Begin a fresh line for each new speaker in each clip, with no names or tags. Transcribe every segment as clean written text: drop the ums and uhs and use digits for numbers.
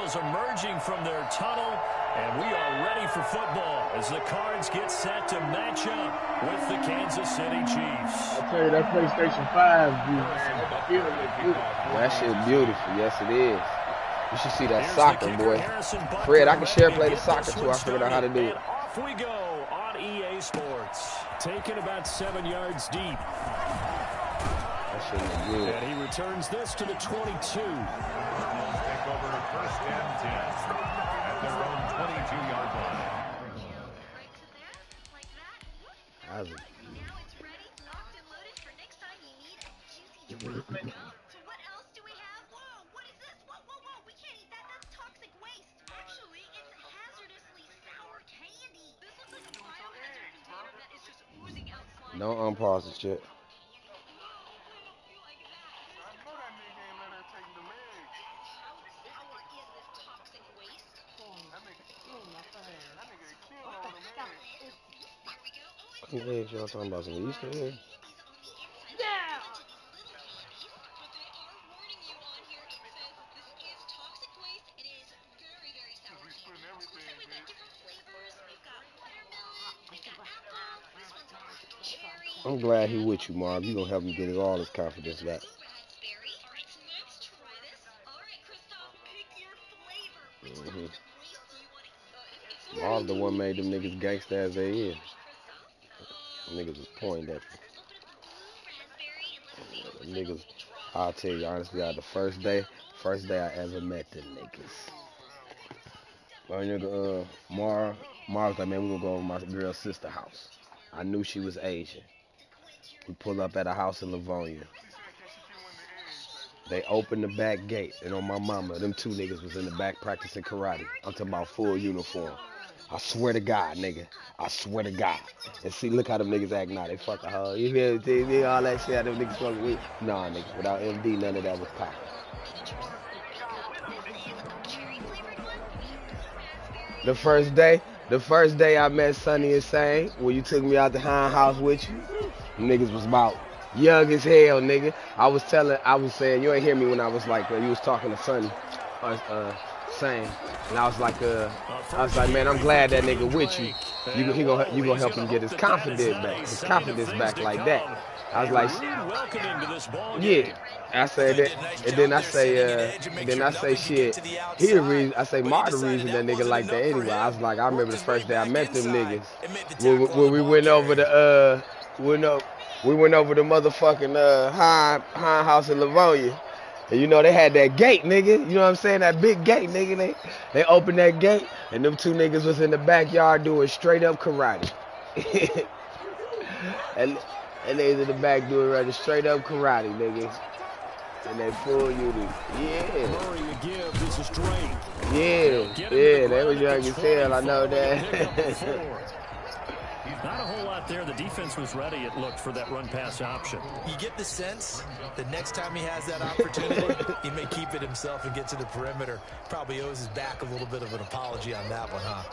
officials emerging from their tunnel, and we are ready for football as the Cards get set to match up with the Kansas City Chiefs.
I tell you, that PlayStation 5 view, man,
that shit beautiful. Yes, it is. You should see that soccer, boy. Fred, I can share play the soccer too. I figured out how to do it.
Off we go on EA Sports. Taken about 7 yards deep.
That shit is good.
And he returns this to the 22.
Take over first and 10 at their own 22-yard line.
That was
So what else do we have? Whoa, what is this? Whoa, we can't eat that. That's toxic waste. Actually, it's hazardously sour candy. This looks like a biohazard container that is just oozing out slime.
Don't unpause the shit. Hey, y'all talking about some Easter eggs? I'm glad he with you, Marv. You gonna help me get all his confidence back. Marv the one made them niggas gangsta as they is. Niggas was pointing at me. Niggas, I'll tell you honestly, the first day I ever met them niggas. My nigga, Marv was like, man, we gonna go over my girl's sister's house. I knew she was Asian. We pull up at a house in Livonia. They opened the back gate, and on my mama, them two niggas was in the back practicing karate. I'm talking about full uniform. I swear to God, nigga. I swear to God. And see, look how them niggas act now. They fucking hoe. You feel me? All that shit, them niggas fucking with. Nah, nigga. Without MD, none of that was popping. The first day I met Sonny and Sang, when you took me out the house with you, niggas was about young as hell, nigga. I was saying, you ain't hear me when I was like, you was talking to Sonny, Sang, and I was like, man, I'm glad that nigga with you. You gonna help him get his confidence back like that. I was like, yeah. I said that, and then I say shit. He the reason. I say Mar the reason that nigga like that anyway. I was like, I remember the first day I met them niggas when we went over the we went over the motherfucking High House in Livonia. And you know they had that gate, nigga. You know what I'm saying? That big gate, nigga. They opened that gate, and them two niggas was in the backyard doing straight up karate. and they was in the back doing straight up karate, nigga. And they full unit. Yeah. Yeah, they was young as hell, I know that.
Not a whole lot there. The defense was ready, it looked, for that run-pass option.
You get the sense that next time he has that opportunity, he may keep it himself and get to the perimeter. Probably owes his back a little bit of an apology on that one, huh?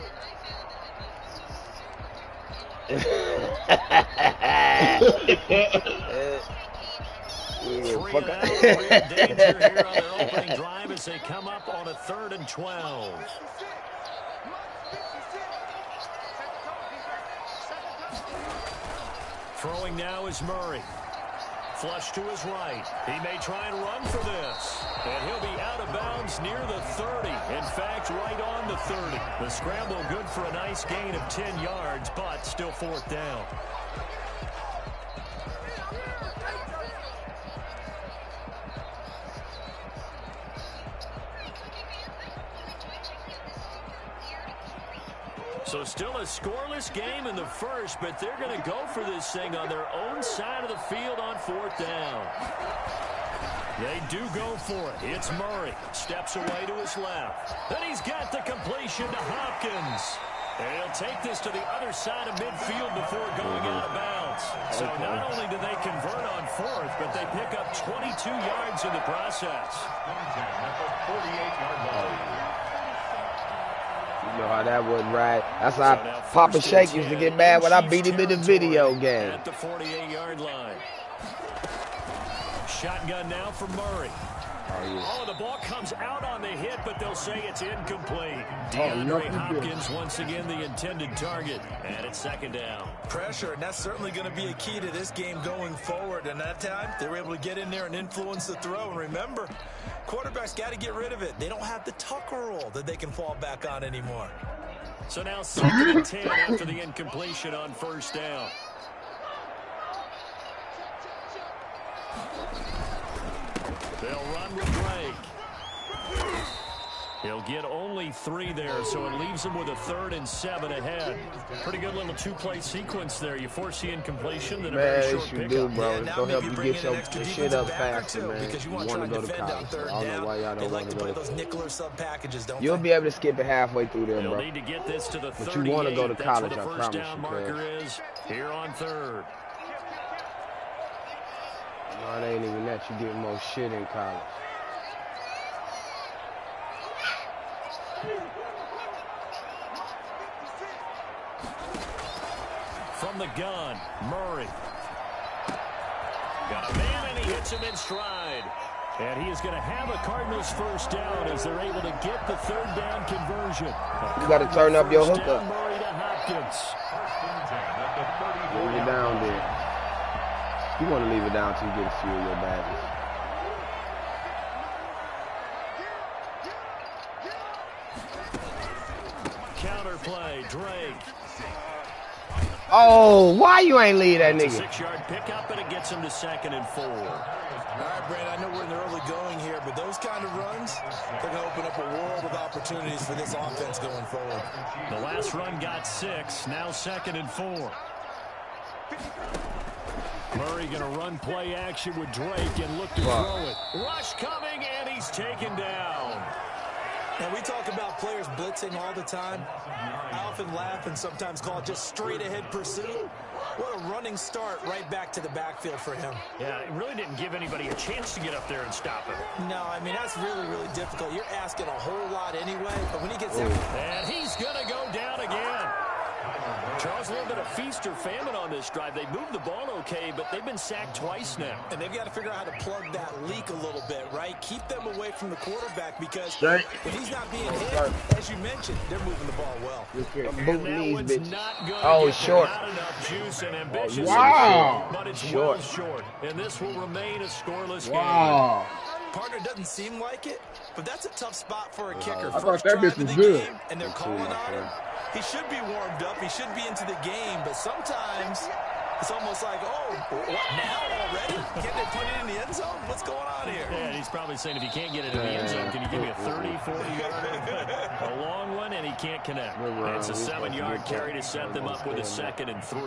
Three and out, real danger here on their opening drive as they come up on a 3rd and 12. Throwing now is Murray. Flush to his right. He may try and run for this. And he'll be out of bounds near the 30. In fact, right on the 30. The scramble good for a nice gain of 10 yards, but still 4th down. So still a scoreless game in the first, but they're going to go for this thing on their own side of the field on 4th down. They do go for it. It's Murray. Steps away to his left. Then he's got the completion to Hopkins. And he'll take this to the other side of midfield before going out of bounds. So not only do they convert on 4th, but they pick up 22 yards in the process.
48-yard line.
You know how that wasn't right. That's how Papa Shake used to get mad when I beat him in the video game.
At the 48-yard line. Shotgun now for Murray. Oh, the ball comes out on the hit, but they'll say it's incomplete. DeAndre Hopkins, once again, the intended target. And it's second down.
Pressure, and that's certainly going to be a key to this game going forward. And that time, they were able to get in there and influence the throw. And remember, quarterbacks got to get rid of it. They don't have the Tucker rule that they can fall back on anymore.
So now 2nd and 10 after the incompletion on first down. They'll run with Drake. He'll get only 3 there, so it leaves him with a 3rd and 7 ahead. Pretty good little 2-play sequence there. You force the incompletion, then a very short pickup.
Do, bro.
Yeah,
it's going to help you get your shit up faster,
too,
man.
because you want
to
to
go to
defend
college.
on third
I don't know why y'all don't want to
play
go.
those nickel or sub packages, don't
You'll
they?
be able to skip it halfway through there,
They'll
bro.
need to get this to the 38.
But you want to go to college,
That's
I
where the first
promise
down
you,
marker is here on 3rd.
No, it ain't even that. You get more shit in college.
From the gun, Murray. Got a man, and he hits him in stride. And he is going to have a Cardinals first down as they're able to get the 3rd down conversion.
You got to turn up your hookup.
Murray to Hopkins.
Leave it down there. You want to leave it down till you get a few of your badges.
Counter play, Drake.
Oh, why you ain't leave that
It's a
nigga?
6-yard pickup, and it gets him to 2nd and 4.
All right, Brad, I know we're in the early going here, but those kind of runs, they're going to open up a world of opportunities for this offense going forward.
The last run got 6, now 2nd and 4. Murray going to run play action with Drake and look to throw it. Rush coming, and he's taken down.
And we talk about players blitzing all the time. I often laugh and sometimes call it just straight-ahead pursuit. What a running start right back to the backfield for him.
Yeah, it really didn't give anybody a chance to get up there and stop him.
No, I mean, that's really, really difficult. You're asking a whole lot anyway, but when he gets out...
And he's going to go down again. Charles, a little bit of feast or famine on this drive. They moved the ball okay, but they've been sacked twice now.
And they've got to figure out how to plug that leak a little bit, right? Keep them away from the quarterback because when he's not being hit, as you mentioned, they're moving the ball well.
Boot these bitches.
Oh,
short.
Not enough juice and ambition.
Wow.
But it's
Short.
well short. And this will remain a scoreless game.
Wow.
Partner doesn't seem like it, but that's a tough spot for a kicker.
I thought
First
that
drive
bitch
of
was
the
good.
game, and they're calling on him. He should be warmed up. He should be into the game, but sometimes it's almost like, oh, what now already? Can't they put it in the end zone? What's going on here?
Yeah, and he's probably saying, if you can't get it in the end zone, can you give me a 30, 40-yard? A long one, and he can't connect. It's a 7-yard carry to set them up with a 2nd and 3.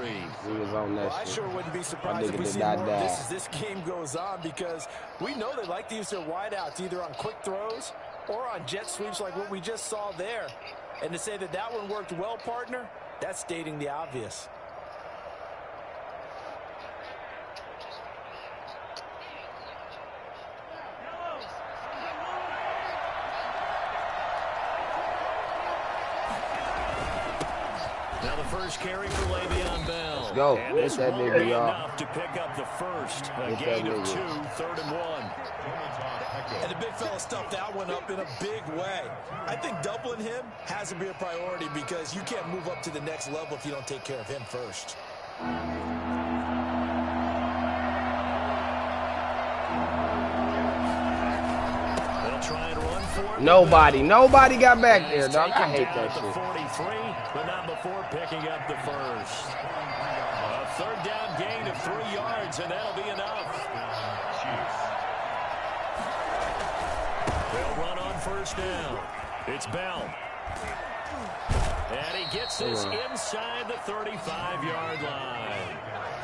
He was on that
Well, I
shit.
sure wouldn't be
My
surprised
nigga
if we
did
see
not
more of this
die.
as this game goes on because we know they like to use their wideouts either on quick throws or on jet sweeps like what we just saw there. And to say that that one worked well, partner, that's stating the obvious.
Now the first carry for Le'Veon Bell.
Let's go.
And
Get
this
that
won't
nigga,
be
y'all.
enough to pick up the first. A
Get
gain
that
of 2,
nigga.
3rd and 1.
And the big fella stuffed that one up in a big way. I think doubling him has to be a priority because you can't move up to the next level if you don't take care of him first.
They'll try and run for it.
Nobody got back
And
there,
he's
dog. I
taken
hate
down
that
at the
shit.
43, but not before picking up the first. A 3rd down gain of 3 yards, and that'll be enough. They'll run on first down. It's Bell. And he gets this inside the 35-yard line.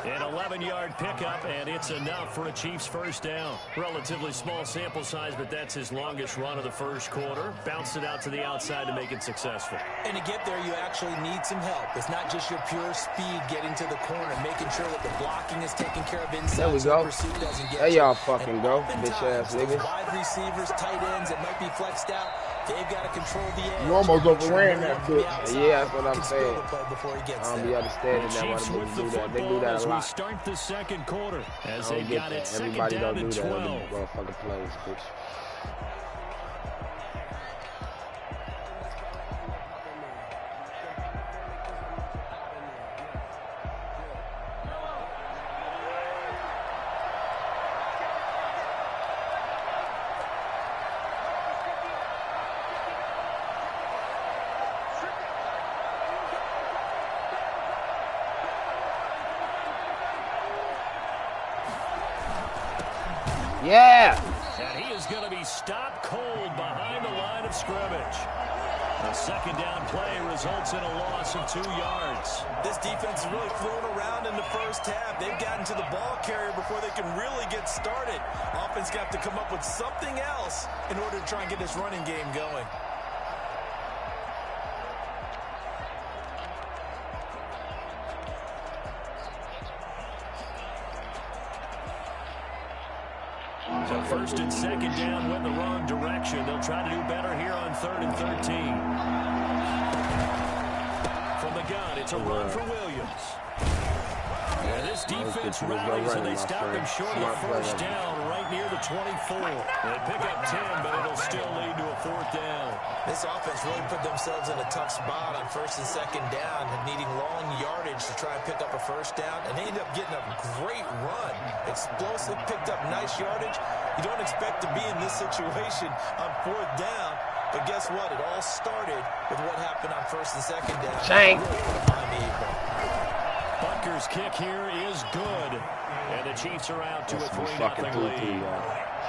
An 11-yard pickup, and it's enough for a Chiefs first down. Relatively small sample size, but that's his longest run of the first quarter. Bounced it out to the outside to make it successful.
And to get there, you actually need some help. It's not just your pure speed getting to the corner, making sure that the blocking is taken care of inside.
There we
so
go.
the pursuit doesn't get
There
you.
y'all fucking
And
go,
oftentimes,
bitch-ass
those
niggas.
wide receivers, tight ends that might be flexed out, they've got to control the edge.
You almost
Make sure
overran
they're
that
up the
bitch.
outside.
Yeah, that's what I'm
Can steal
saying.
the play before he gets
I don't
there.
be understanding
The
that why
Chiefs
the
with
niggas
the
do that. They do
football
that
as
a
we
lot.
start the second quarter.
I
As
don't
they've
get
got it
that.
2nd
Everybody
down
don't
and
do that.
12.
Other motherfucking plays, bitch. Yeah.
And he is going to be stopped cold behind the line of scrimmage. The second down play results in a loss of 2 yards.
This defense is really thrown around in the first half. They've gotten to the ball carrier before they can really get started. Offense got to come up with something else in order to try and get this running game going.
So first and second down went the wrong direction. They'll try to do better here on 3rd and 13. From the gun, it's a run for Williams. And this defense rallies, and they stop him short of the first down right near the 24. They pick up 10, but it'll still lead to a 4th down.
This offense really put themselves in a tough spot on 1st and 2nd down and needing long yardage to try and pick up a 1st down, and they ended up getting a great run. Explosive, picked up nice yardage. You don't expect to be in this situation on 4th down, but guess what? It all started with what happened on 1st and 2nd down.
Shank.
Butker's kick here is good, and the Chiefs are out to a 3-0 lead.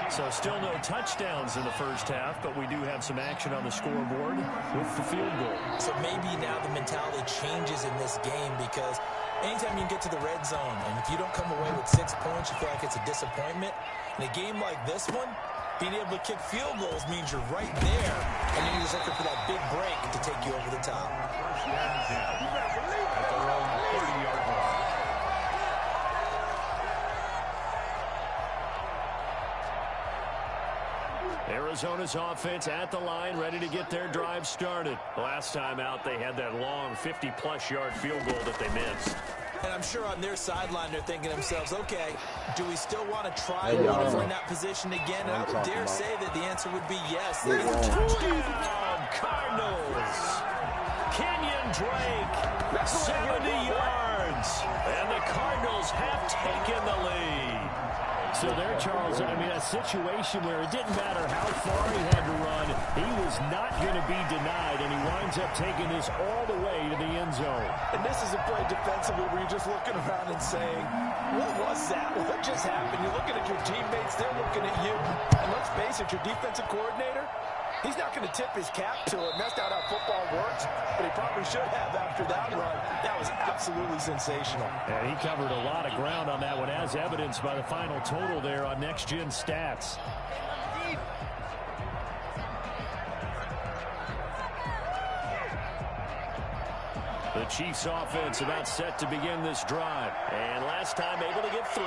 So still no touchdowns in the first half, but we do have some action on the scoreboard with the field goal.
So maybe now the mentality changes in this game, because anytime you get to the red zone, and if you don't come away with 6 points, you feel like it's a disappointment. In a game like this one, being able to kick field goals means you're right there, and you're just looking for that big break to take you over the top.
First and 10 at their own 30-yard line.
Arizona's offense at the line, ready to get their drive started. Last time out, they had that long 50-plus yard field goal that they missed.
And I'm sure on their sideline they're thinking to themselves, okay, do we still want to try if we're in that position again? And I would dare say that the answer would be yes.
Touchdown, Cardinals. Kenyon Drake, 70 yards. And the Cardinals have taken the lead. So there, Charles, I mean, a situation where it didn't matter how far he had to run, he was not going to be denied, and he winds up taking this all the way to the end zone.
And this is a play defensively where you're just looking around and saying, what was that? What just happened? You're looking at your teammates, they're looking at you. And let's face it, your defensive coordinator, he's not going to tip his cap to it. That's not how football works, but he probably should have after that run. That was absolutely sensational.
And he covered a lot of ground on that one, as evidenced by the final total there on Next Gen Stats. The Chiefs offense about set to begin this drive. And last time able to get 3.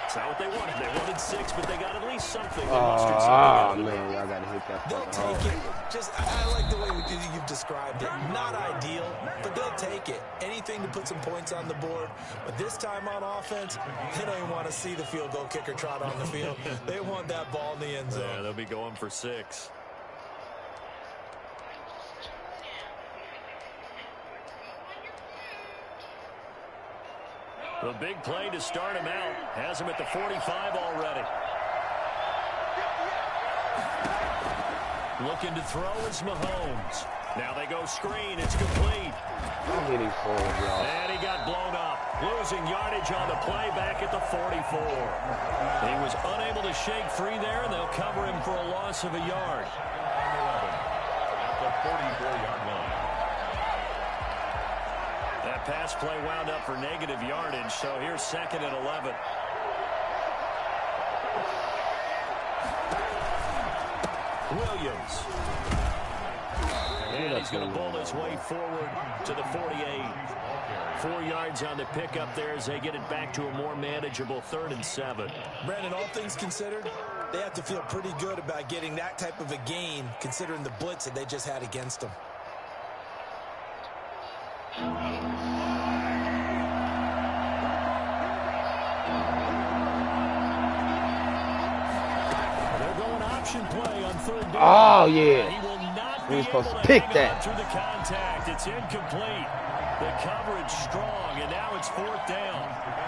It's not what they wanted. They wanted 6, but they got at least something.
Oh, man, y'all got to hit that.
They'll take it. Just, I like the way you've described it. Not ideal, but they'll take it. Anything to put some points on the board. But this time on offense, they don't even want to see the field goal kicker trot on the field. They want that ball in the end zone.
Yeah, they'll be going for 6. The big play to start him out has him at the 45 already. Looking to throw is Mahomes. Now they go screen. It's complete.
I'm hitting forward, y'all.
And he got blown up. Losing yardage on the play back at the 44. He was unable to shake free there, and they'll cover him for a loss of a yard.
At the 44-yard line.
That pass play wound up for negative yardage, so here's 2nd and 11. Williams. And he's going to bowl his way forward to the 48. 4 yards on the pickup there as they get it back to a more manageable 3rd and 7.
Brandon, all things considered, they have to feel pretty good about getting that type of a gain, considering the blitz that they just had against them.
option play on third down.
Oh, yeah.
He will not
We
be
were supposed
able
to pick
hang
that.
on through the contact. It's incomplete. The coverage strong, and now it's fourth down.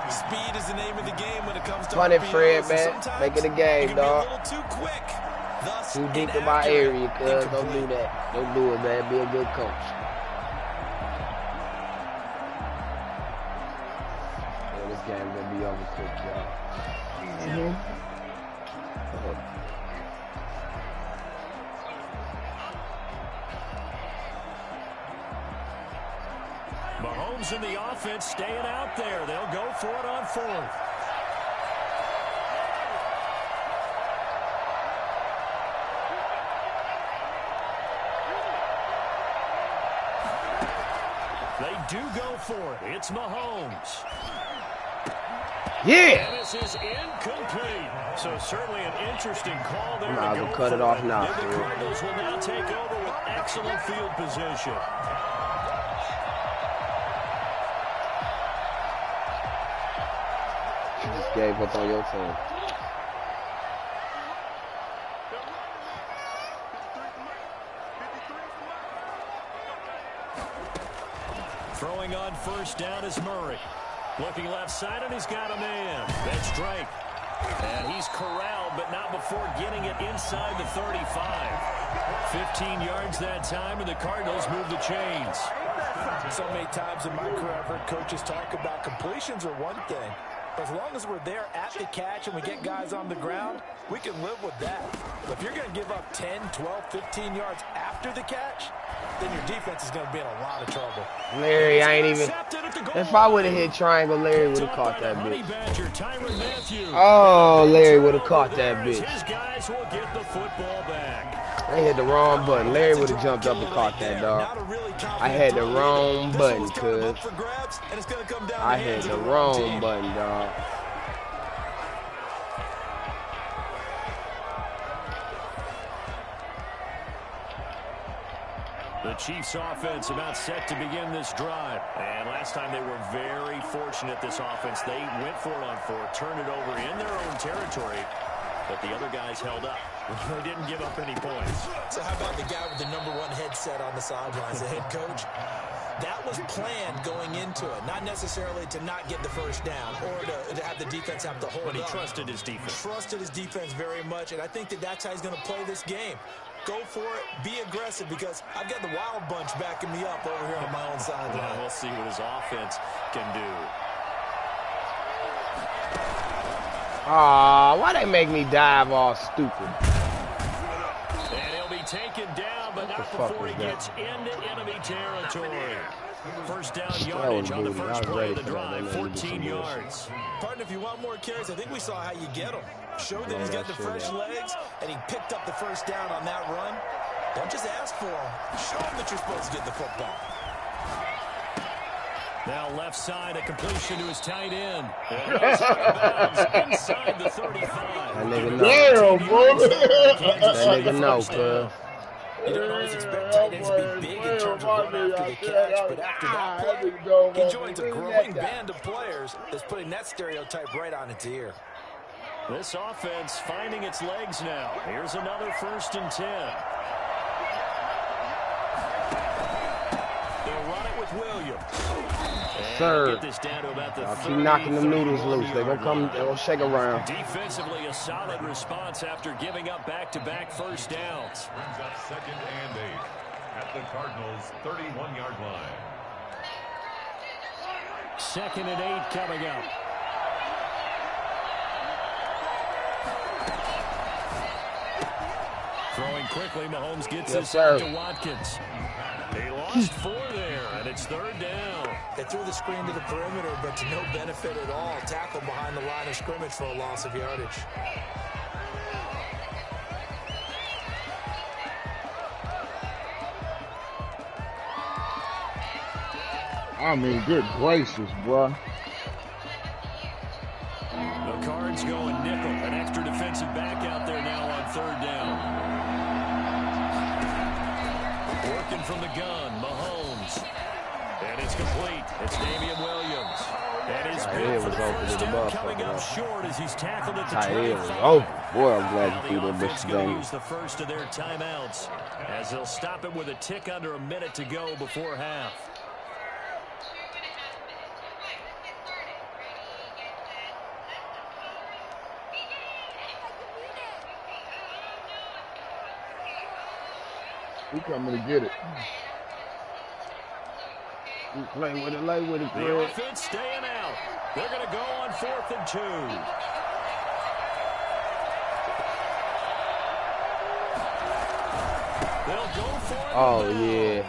Speed is the name of the game when it comes to
Run it,
RPOs,
Fred,
and
man.
sometimes
Make it a
you
game,
can
dog.
be a little too quick. Thus,
Too deep in my area, cuz. Don't do
incomplete.
that. Don't do it, man. Be a good coach. Yeah, this game gonna be over quick, y'all.
Mahomes and the offense staying out there. They'll go for it on fourth. They do go for it. It's Mahomes.
Yeah.
And this is incomplete. So certainly an interesting call there.
Might as
to
well
go
cut it
for
off now,
And the
Fred.
Cardinals will now take over with excellent field position.
You just gave up on your team.
Throwing on first down is Murray. Looking left side, and he's got a man. That's Drake. And he's corralled, but not before getting it inside the 35. 15 yards that time, and the Cardinals move the chains.
So many times in my career, I've heard coaches talk about completions are one thing. As long as we're there at the catch and we get guys on the ground, we can live with that. But if you're going to give up 10, 12, 15 yards after the catch, then your defense is going to be in a lot of trouble.
Larry, I ain't even. If I would have hit triangle, Larry would have caught that bitch. Oh, Larry would have caught that bitch.
His guys will get the football back.
I hit the wrong button. Larry would have jumped up and caught that, dog. I had the wrong button, cuz. I had the wrong button, dog.
The Chiefs offense about set to begin this drive. And last time they were very fortunate, this offense. They went for it on fourth, turned it over in their own territory, but the other guys held up. They didn't give up any points.
So how about the guy with the #1 headset on the sidelines, the head coach? That was planned going into it, not necessarily to not get the first down or to have the defense have to hold
But he
up.
trusted his defense.
Trusted his defense very much, and I think that's how he's going to play this game. Go for it, be aggressive, because I've got the wild bunch backing me up over here on my own sideline.
Well, we'll see what his offense can do.
Aw, why they make me dive all stupid?
And he'll be taken down, but not
the fuck
before
was
he
that?
gets into enemy territory. First down
was
yardage on the
booty. I
first
was
play
ready
of the
for that.
drive,
They made me do
14
some
yards.
Partner, if you want more carries, I think we saw how you get them. Showed that he's got the fresh legs, and he picked up the first down on that run. Don't just ask for him. Show him that you're supposed to get the football.
Now left side, a completion to his tight end. And it's out of bounds inside the 35.
That nigga know.
Damn, bro.
That nigga know, cuz.
You don't always expect tight ends to be big in terms of run after the catch, but after that play, he joins a growing band of players that's putting that stereotype right on its ear.
This offense finding its legs now. Here's another 1st and 10. They'll run it with Williams.
Sir.
Get this down to about the
Y'all keep knocking them noodles loose. They gonna come, they gonna shake around.
Defensively, a solid response after giving up back-to-back first downs.
Brings up 2nd and 8 at the Cardinals' 31-yard line.
2nd and 8 coming up. Throwing quickly, Mahomes gets this out to Watkins. He lost 4 there, and it's 3rd down.
They threw the screen to the perimeter, but to no benefit at all. Tackle behind the line of scrimmage for a loss of yardage.
I mean, good gracious, bro.
The Cards going nickel. An extra defensive back out there now on 3rd down. Working from the gun, Mahomes. And it's complete. It's Damian Williams. And his
Tight end was open to
first
the
down coming
motherfucker,
up
though.
short as he's tackled at the
Tight end was
25.
open. Boy, I'm glad
Now
you threw
the
that
offense
bitch
going to
down.
use the first of their timeouts as they'll stop it with a tick under a minute to go before half.
We coming to get it.
Play with it, lay with it,
The
Greg.
offense staying out. They're going to go on 4th and 2. They'll go for it.
Oh,
now.
yeah.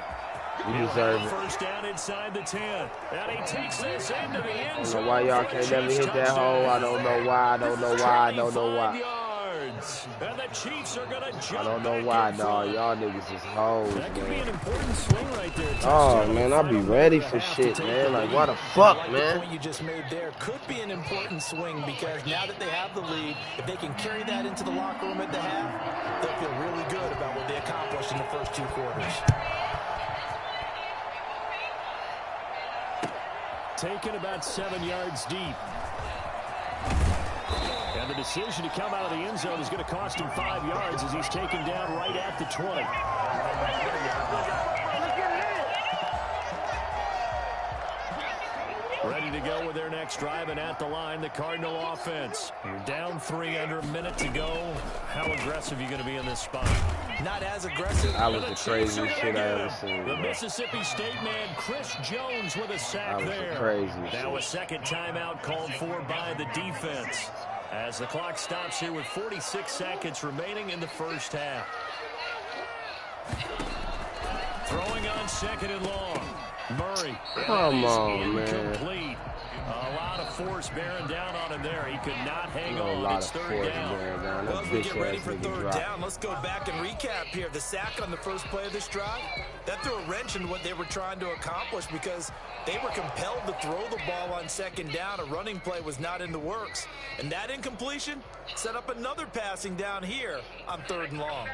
You
He'll
deserve
have
it.
first down inside the 10. And he takes this into the end
I don't
zone.
know why y'all
for a
can't never
Chiefs
hit that hole. I don't know why. I don't know why. I don't know
25
why.
yards. And the Chiefs are going to jump
I don't know
back
why,
in
dog.
front.
Y'all niggas is hoes,
That could be an
man.
important swing right there.
Oh,
Touchdown
man,
in the
I be
final
ready
minute
for
and a half to
shit,
take
man.
the
Like,
lead.
why the
I
fuck,
like the
man?
point you just made there. Could be an important swing because now that they have the lead, if they can carry that into the locker room at the half, they'll feel really good about what they accomplished in the first 2 quarters.
Taken about 7 yards deep. And the decision to come out of the end zone is going to cost him 5 yards as he's taken down right at the 20. Ready to go with their next drive, and at the line, the Cardinal offense. You're down 3 under a minute to go. How aggressive are you going to be in this spot?
Not as aggressive.
That was the craziest shit I ever seen,
The
bro.
Mississippi State man, Chris Jones, with a sack
That was
there.
the craziest
Now a
shit.
second timeout called for by the defense as the clock stops here with 46 seconds remaining in the first half. Throwing on 2nd and long. Murray.
Come
That is
on, man.
incomplete. A lot of force bearing down on him there. He could not hang
A
on.
lot
It's
of
3rd
force
down.
bearing down.
Well,
That
as we get ready
bitch-ass
for
nigga
3rd
dropped.
down, let's go back and recap here. The sack on the first play of this drive, that threw a wrench in what they were trying to accomplish because they were compelled to throw the ball on 2nd down. A running play was not in the works. And that incompletion set up another passing down here on 3rd and long.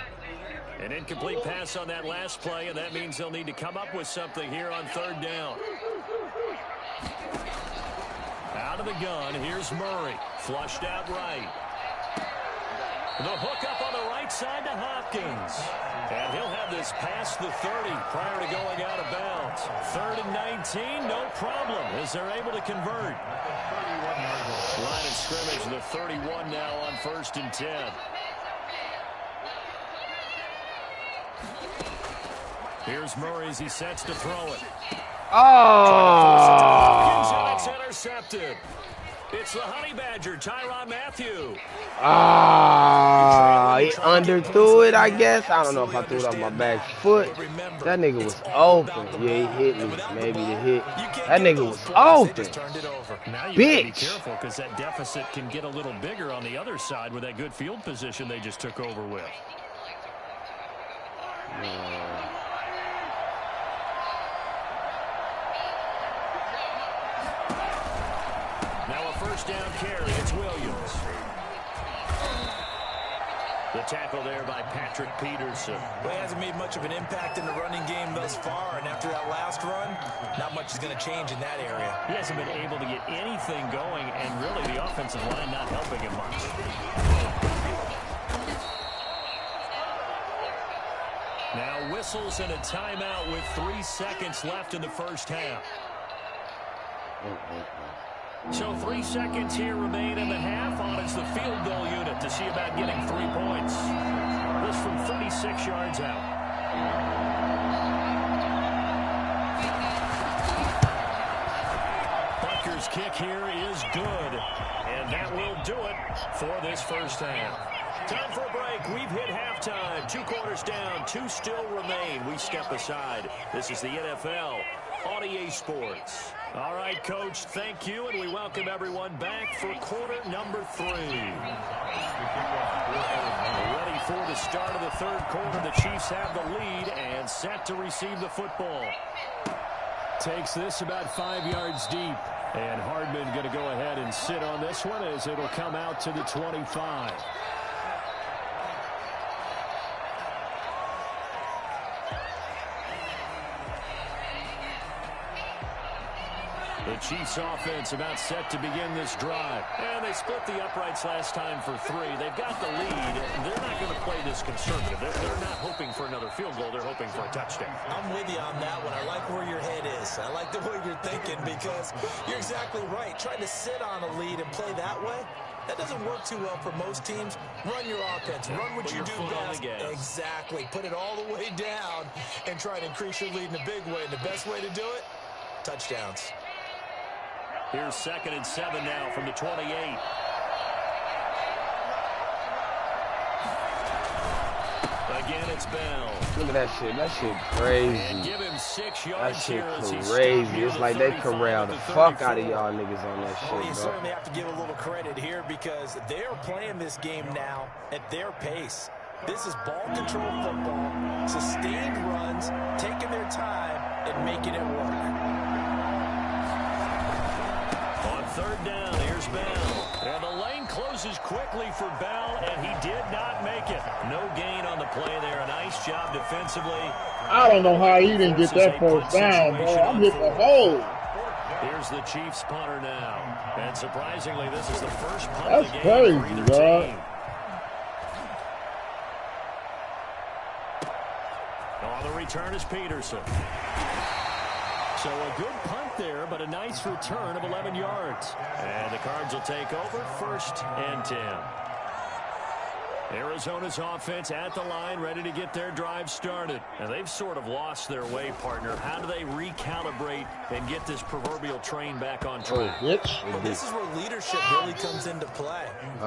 An incomplete pass on that last play, and that means they'll need to come up with something here on 3rd down. Out of the gun, here's Murray. Flushed out right. The hook up on the right side to Hopkins. And he'll have this past the 30 prior to going out of bounds. 3rd and 19, no problem, as they're able to convert. Line of scrimmage, the 31 now on 1st and 10. Here's Murray as he sets to throw it. Hopkins, and it's
Oh!
intercepted. It's the Honey Badger, Tyrann Mathieu.
Ah, he underthrew it, I guess. I don't know if I threw it on my back foot. That nigga was open. Yeah, he hit me. Maybe the hit. That nigga was open.
Now you gotta be
Bitch.
careful because that deficit can get a little bigger on the other side with that good field position they just took over with. Now a first down carry. It's Williams. The tackle there by Patrick Peterson.
Well, he hasn't made much of an impact in the running game thus far, and after that last run, not much is going to change in that area.
He hasn't been able to get anything going, and really the offensive line not helping him much. Now whistles and a timeout with 3 seconds left in the first half. So 3 seconds here remain in the half on as the field goal unit to see about getting 3 points. This from 36 yards out. Butker's kick here is good, and that will do it for this first half. Time for a break. We've hit halftime. 2 quarters down, 2 still remain. We step aside. This is the NFL on EA Sports. All right, Coach, thank you, and we welcome everyone back for quarter number 3. Ready for the start of the 3rd quarter. The Chiefs have the lead and set to receive the football. Takes this about 5 yards deep. And Hardman going to go ahead and sit on this one as it'll come out to the 25. The Chiefs offense about set to begin this drive. And they split the uprights last time for 3. They've got the lead. They're not going to play this conservative. They're not hoping for another field goal. They're hoping for a touchdown.
I'm with you on that one. I like where your head is. I like the way you're thinking because you're exactly right. Trying to sit on a lead and play that way, that doesn't work too well for most teams. Run your offense. Run what you do best. Exactly. Put it all the way down and try to increase your lead in a big way. And the best way to do it, touchdowns.
Here's 2nd and 7 now from the 28. Again, it's Bell.
Look at that shit. That shit crazy.
And give him 6
That
yards
shit
here
crazy. It's like they corralled the fuck out of y'all niggas on that shit,
Well, you
bro.
certainly have to give a little credit here because they're playing this game now at their pace. This is ball control football, sustained runs, taking their time, and making it work.
On 3rd down, here's Bell. And the lane closes quickly for Bell, and he did not make it. No gain on the play there. A nice job defensively.
I don't know how he didn't get that first down, bro. I'm hitting the hole.
Here's the Chiefs punter now. And surprisingly, this is the first punt
That's
of the game
crazy,
for either
dog.
team. On the return is Peterson. So a good punt there, but a nice return of 11 yards. And the Cards will take over 1st and 10. Arizona's offense at the line, ready to get their drive started. And they've sort of lost their way, partner. How do they recalibrate and get this proverbial train back on track?
Well, this is where leadership really comes into play.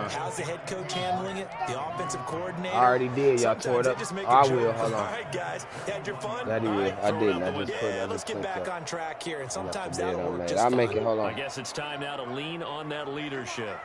How's the head coach handling it? The offensive coordinator?
I already did. Y'all tore it up. I will. Hold on.
All right, guys. Had your fun?
That is. I didn't. I just put it.
Let's get back on track here. And sometimes
Yeah,
that'll work just
I'll
fine.
make it. Hold on.
I guess it's time now to lean on that leadership.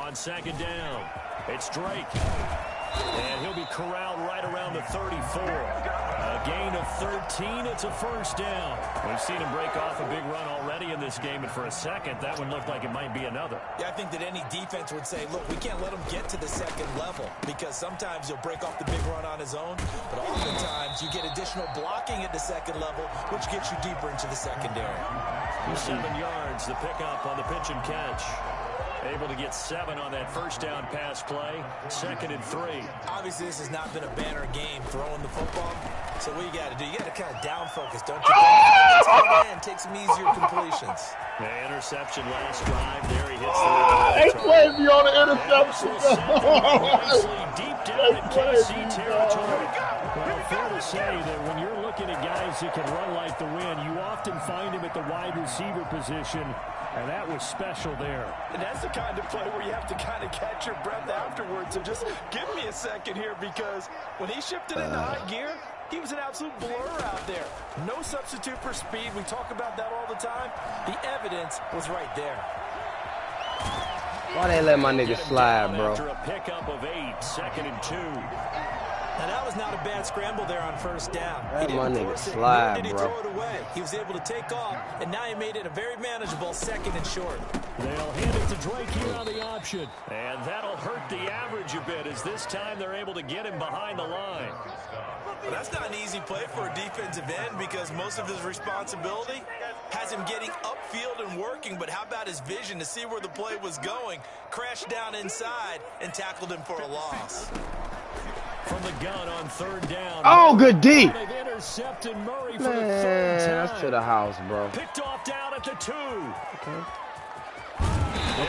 On 2nd down, it's Drake. And he'll be corralled right around the 34. A gain of 13. It's a 1st down. We've seen him break off a big run already in this game, and for a second, that one looked like it might be another.
Yeah, I think that any defense would say, look, we can't let him get to the 2nd level because sometimes he'll break off the big run on his own, but oftentimes you get additional blocking at the 2nd level, which gets you deeper into the secondary.
7 yards, the pickup on the pitch and catch. Able to get 7 on that 1st down pass play. 2nd and 3.
Obviously, this has not been a banner game throwing the football. So what you got to do, you got to kind of down focus, don't you think? Take some easier completions.
The interception last drive. There he hits
They
the
played me on the interception.
nicely deep down in KC territory. Well, fair to say that when you're looking at guys that can run like the wind, you often find him at the wide receiver position. And that was special there.
And that's the kind of play where you have to kind of catch your breath afterwards. So just give me a second here because when he shifted into high gear, he was an absolute blur out there. No substitute for speed. We talk about that all the time. The evidence was right there.
Why they let my nigga slide, bro?
After a pickup of 8, 2nd and 2.
Now, that was not a bad scramble there on 1st down.
That
He
my
didn't
nigga
force it,
slide,
nor did he
bro.
throw it away. He was able to take off, and now he made it a very manageable 2nd and short.
They'll hand it to Drake here on the option. And that'll hurt the average a bit as this time they're able to get him behind the line.
Well, that's not an easy play for a defensive end because most of his responsibility has him getting upfield and working, but how about his vision to see where the play was going, crashed down inside, and tackled him for a loss.
From the gun on 3rd down.
Oh, good D.
They've intercepted Murray for the 3rd
Man,
time.
that's to the house, bro.
Picked off down at the 2.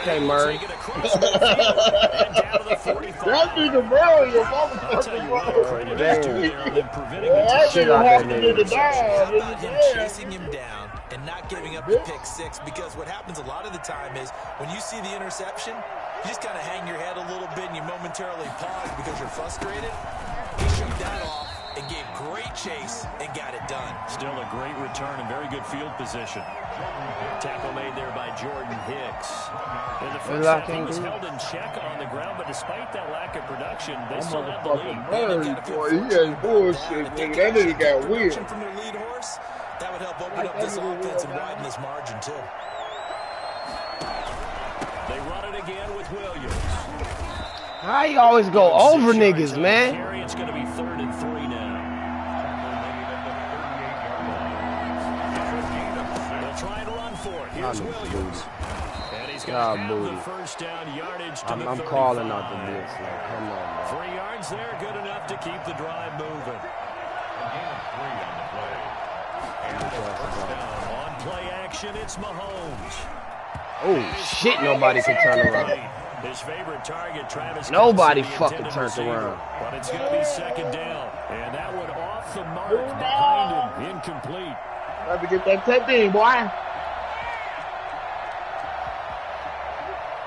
Okay, Murray.
Take it across midfield and down to the 45.
That nigga Murray is
I'll tell you what,
motherfucking
credit
Murray.
is due there on them preventing
Yeah,
the
that
shit
nigga
out that
walking
nigga.
nigga down.
How about him
Yeah.
chasing him down and not giving up the pick 6? Because what happens a lot of the time is when you see the interception, you just kind of hang your head a little bit and you momentarily pause because you're frustrated. He shook that off and gave great chase and got it done.
Still a great return and very good field position. Tackle made there by Jordan Hicks. In the first half, he was held in check on the ground, but despite that lack of production, they still have the lead.
Murray, boy, he ain't bullshit, nigga. That nigga got weird.
From their lead horse, that would help open up this offense and widen this margin too.
They run it again with Williams.
How you always go over niggas, man?
It's going to be 3rd and 3 now. Here's Williams. And he's going to have the first down yardage to the 35.
I'm calling out the blitz. Like, come on, bro.
3 yards there, good enough to keep the drive moving.
A gain of 3 on the play. And the first down.
On play action, it's Mahomes.
Oh, shit, nobody can turn around.
His favorite target, Travis.
Nobody fucking turned around.
But it's going to be second down. And that one off the mark behind him. Incomplete.
Have to get that touchdown, boy.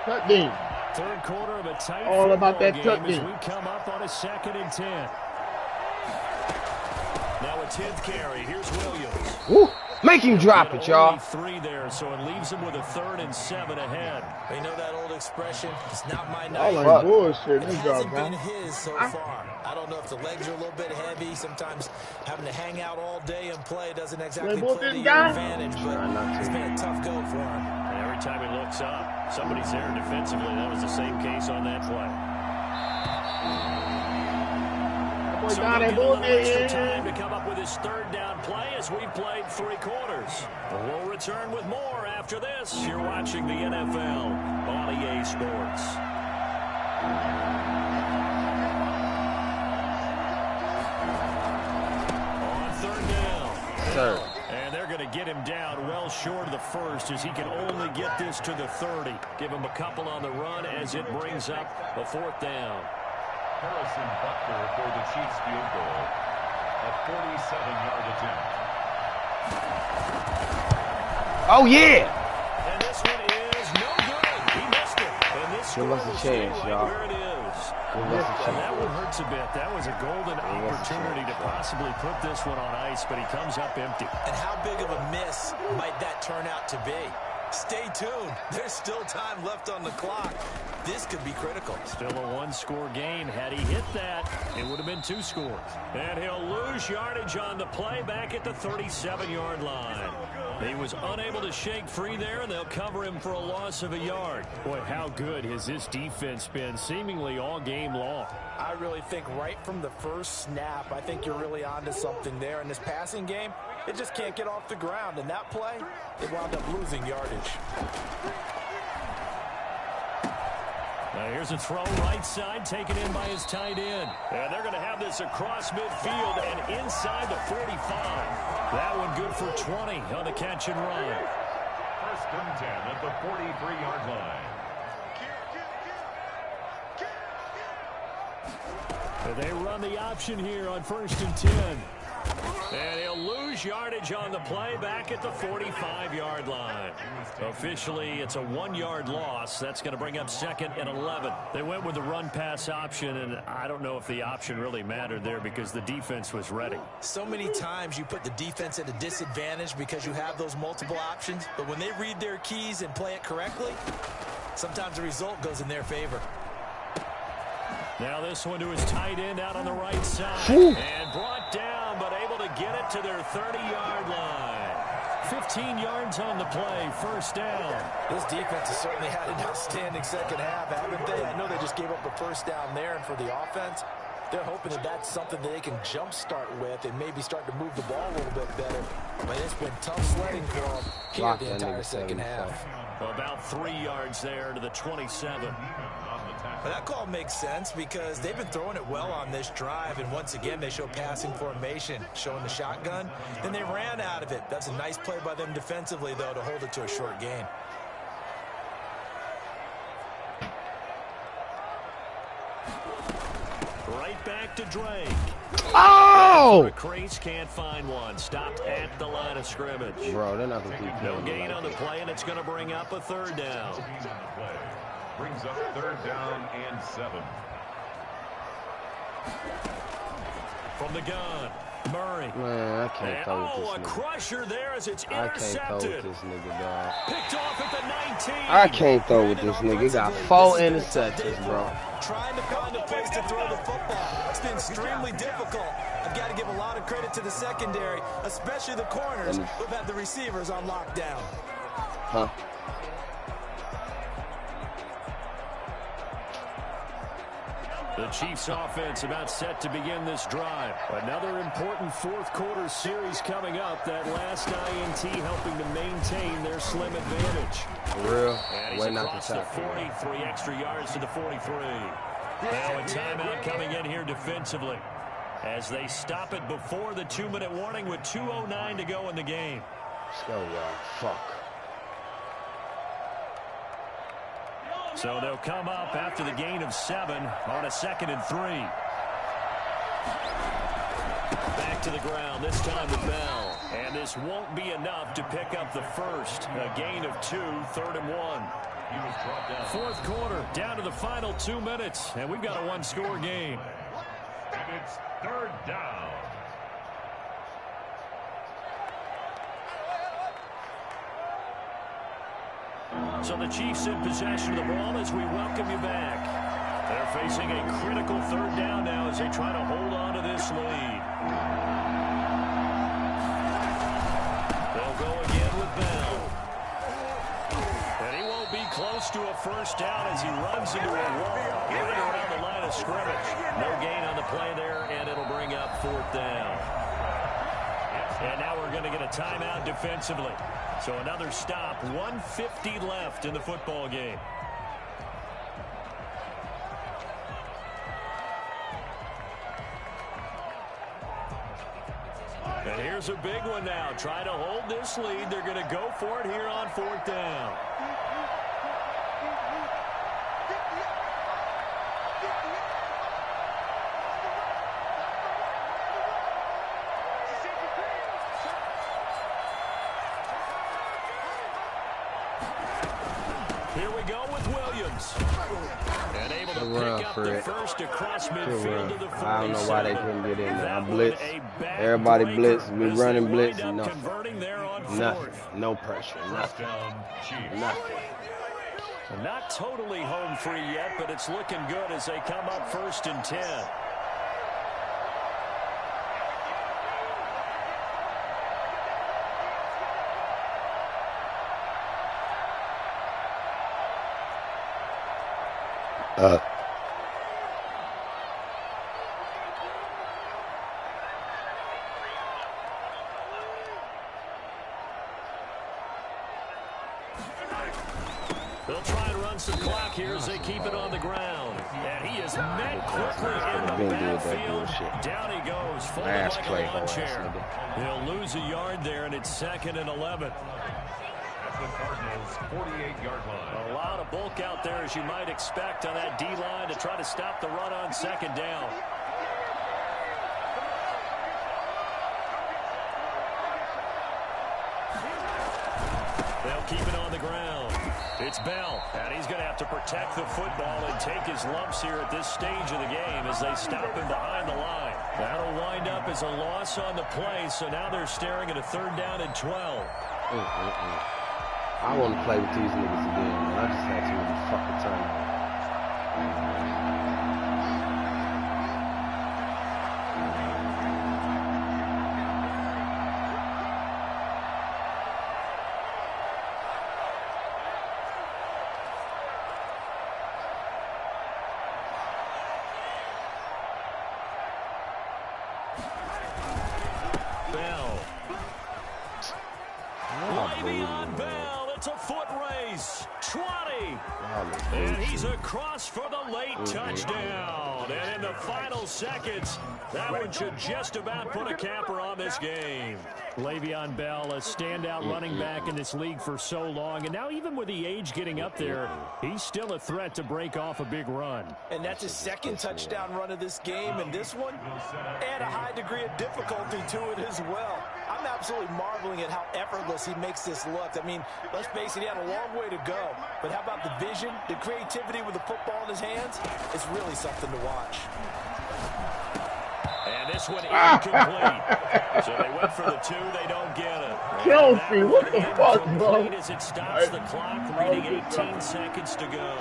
Touchdown.
Third quarter of a tight
all about that
game
touchdown.
as we come up on a 2nd and 10. Now a 10th carry. Here's Williams.
Woo. Make him drop it, y'all.
3 there, so it leaves him with a 3rd and 7 ahead.
You know that old expression, it's not my
All
night.
like bullshit.
It
This
hasn't
job,
been
huh?
his so far. I don't know if the legs are a little bit heavy. Sometimes having to hang out all day and play doesn't exactly play to your advantage, but it's been a tough go for him.
And every time he looks up, somebody's there defensively. That was the same case on that play. So he'll get a little extra time to come up with his 3rd down play as we've played 3 quarters. We'll return with more after this. You're watching the NFL on EA Sports. On 3rd down.
Third.
And they're going to get him down well short of the 1st as he can only get this to the 30. Give him a couple on the run as it brings up the 4th down.
Harrison Butker for the Chiefs field goal. A 47-yard attempt.
Oh, yeah.
And this one is no good. He missed it. And this
Give us a chance, y'all.
where it is.
Give us a
And that
chance.
one hurts a bit. That was a golden opportunity to possibly put this one on ice, but he comes up empty.
And how big of a miss might that turn out to be? Stay tuned. There's still time left on the clock. This could be critical.
Still a 1-score game. Had he hit that, it would have been 2 scores. And he'll lose yardage on the play back at the 37-yard line. He was unable to shake free there, and they'll cover him for a loss of a yard. Boy, how good has this defense been seemingly all game long?
I really think right from the first snap, I think you're really onto something there. In this passing game, it just can't get off the ground. And that play, it wound up losing yardage.
Now here's a throw right side, taken in by his tight end. And they're going to have this across midfield and inside the 45. That one good for 20 on the catch and run.
1st and 10 at the 43-yard line.
And they run the option here on 1st and 10. And he'll lose yardage on the play back at the 45-yard line. Officially, it's a 1-yard loss. That's going to bring up 2nd and 11. They went with the run-pass option, and I don't know if the option really mattered there because the defense was ready.
So many times you put the defense at a disadvantage because you have those multiple options, but when they read their keys and play it correctly, sometimes the result goes in their favor.
Now this one to his tight end out on the right side. And brought down, but able to get it to their 30-yard line. 15 yards on the play, 1st down.
This defense has certainly had an outstanding second half, haven't they? I know they just gave up the 1st down there, and for the offense, they're hoping that that's something that they can jumpstart with and maybe start to move the ball a little bit better. But it's been tough sledding for them here the entire second half.
About 3 yards there to the 27.
But that call makes sense because they've been throwing it well on this drive, and once again they show passing formation, showing the shotgun, and they ran out of it. That's a nice play by them defensively, though, to hold it to a short gain.
Right back to Drake.
Oh!
Crease can't find one. Stopped at the line of scrimmage.
Bro, they're not going to keep
No
playing
gain
like
on the
that.
play, and it's going to bring up a 3rd down.
Brings up 3rd down and 7.
From the gun, Murray.
Man, I can't throw with
a
this nigga.
crusher there as it's
I can't throw with
intercepted.
this nigga, dog.
Picked off at the 19.
I can't throw with this nigga. He got 4 interceptions, bro.
Trying to find a place to throw the football. It's been extremely difficult. I've got to give a lot of credit to the secondary, especially the corners who've had the receivers on lockdown.
Huh?
The Chiefs offense about set to begin this drive. Another important fourth quarter series coming up. That last INT helping to maintain their slim advantage.
For real?
And he's across the 40, 3 extra yards to the 43. Now a timeout coming in here defensively as they stop it before the 2-minute warning with 2:09 to go in the game.
Let's go, y'all. Fuck.
So they'll come up after the gain of 7 on a 2nd and 3. Back to the ground, this time with Bell. And this won't be enough to pick up the first. A gain of 2, 3rd and 1. Fourth quarter, down to the final 2 minutes. And we've got a one-score game.
And it's 3rd down.
So the Chiefs in possession of the ball as we welcome you back. They're facing a critical 3rd down now as they try to hold on to this lead. They'll go again with Bell. And he won't be close to a first down as he runs into a wall right around the line of scrimmage. No gain on the play there, and it'll bring up 4th down. And now we're going to get a timeout defensively. So another stop, 1:50 left in the football game. And here's a big one now. Try to hold this lead. They're going to go for it here on 4th down. Here we go with Williams. And able to pick up the first across midfield to the 47.
I don't know why they couldn't get in there. I blitz. Everybody blitz. We running blitz. No pressure. Nothing.
Not totally home free yet, but it's looking good as they come up 1st and 10. They'll try and run some clock here as they keep it on the ground. And he is met quickly in the backfield. Down he goes, folded like a lawn chair. He'll lose a yard there, and it's 2nd and 11.
At the Cardinals' 48-yard line.
A lot of bulk out there, as you might expect, on that D-line to try to stop the run on 2nd down. They'll keep it on the ground. It's Bell, and he's going to have to protect the football and take his lumps here at this stage of the game as they stop him behind the line. That'll wind up as a loss on the play, so now they're staring at a 3rd down and 12.
I want to play with these niggas again, man. I just had too many fucking time.
And he's across for the late touchdown. And in the final seconds, that one should just about put a capper on this game. Le'Veon Bell, a standout running back in this league for so long. And now even with the age getting up there, he's still a threat to break off a big run.
And that's his 2nd touchdown run of this game. And this one, and a high degree of difficulty to it as well. I'm absolutely marveling at how effortless he makes this look. I mean, let's face it, he had a long way to go. But how about the vision, the creativity with the football in his hands? It's really something to watch.
And this one incomplete. So they went for the 2, they don't get it.
Kelsey, what the fuck, bro?
As it stops the clock, reading 18 seconds to go.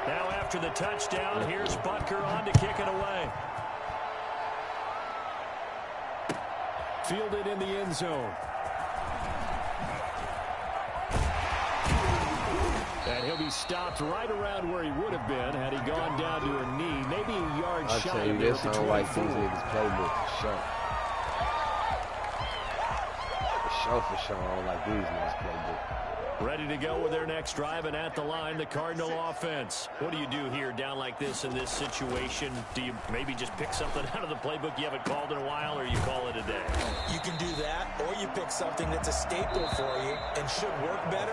Now after the touchdown, here's Butker on to kick it away. Fielded in the end zone. And he'll be stopped right around where he would have been had he gone down to a knee. Maybe a yard
I'll
shy
tell you
of there
this,
at
I
the
don't like these
24.
niggas playbook for sure. For sure, I don't like these niggas playbook.
Ready to go with their next drive, and at the line, the Cardinal offense. What do you do here down like this in this situation? Do you maybe just pick something out of the playbook you haven't called in a while, or you call it a day?
You can do that, or you pick something that's a staple for you and should work better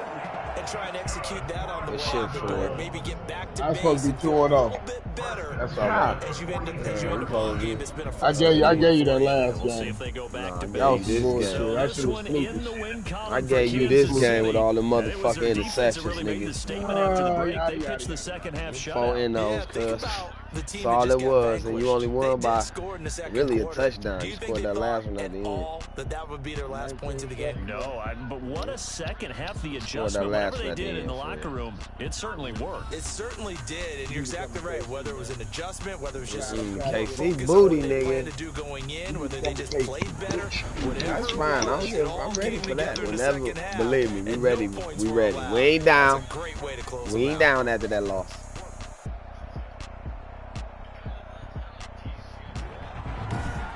and try and execute that on the way out the door. Maybe get back to
That's supposed to be 2-0.
a little bit better.
That's all right.
As you end up a game that's been a
I gave you that last
We'll see
game.
if they go back to
That was
base.
some
this
bullshit.
game.
That
This
shit was
one in the
stupid.
win column
I
for
gave you this
Kansas
game with
City.
all the
And it was
motherfucking
their defense that
interceptions,
really made the
nigga.
statement after the break.
Yada,
They
yada,
pitched the second half
4
shutout.
in those,
think
cuz.
about the team
That's all
that just
it
got
was, and you
vanquished.
only won
They
by
did score in the second
really a
quarter.
touchdown.
Do
You
you think
scored
they
that last
thought
one at
at
the end.
all that would be their last point of the game?
No, but what a second half. The
that
adjustment,
last
whatever they
one at the
did in
end,
the
for
locker
real.
room, it certainly worked.
It certainly did, and you're exactly right. Whether it was an adjustment, whether it was just
KC
focus
booty,
on what they
nigga.
planned to do going in, whether they just played better, whatever.
That's fine. I'm ready for that. Whenever,
Second half,
believe me, we
and
ready.
no points
We
were
ready.
allowed.
We ain't down.
That's a great way to close
We
them
ain't
out.
down after that loss.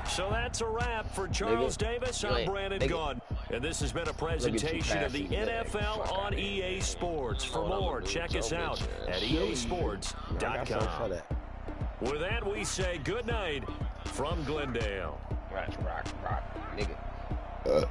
So that's a wrap for Charles Davis. I'm Brandon Gaudin. And this has been a presentation of the NFL on EA Sports. For more, check us out at easports.com. With that, we say good night from Glendale.
Rock, nigga. Dude.